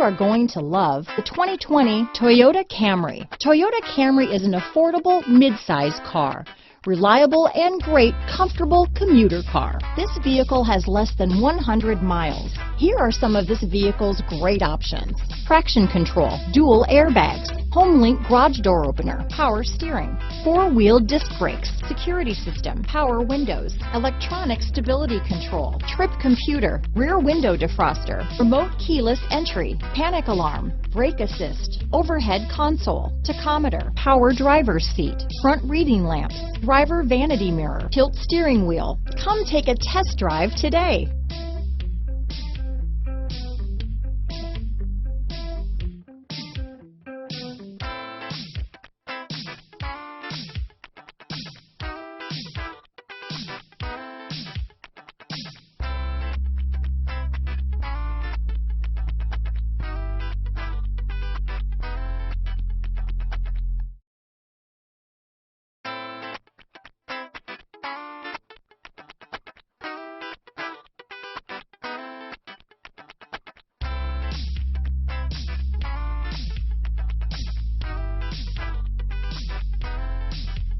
are going to love the 2020 Toyota Camry. Toyota Camry is an affordable mid-size car. Reliable and great comfortable commuter car. This vehicle has less than 100 miles. Here are some of this vehicle's great options: traction control, dual airbags, HomeLink garage door opener, power steering, four-wheel disc brakes, security system, power windows, electronic stability control, trip computer, rear window defroster, remote keyless entry, panic alarm, brake assist, overhead console, tachometer, power driver's seat, front reading lamps, driver vanity mirror, tilt steering wheel. Come take a test drive today.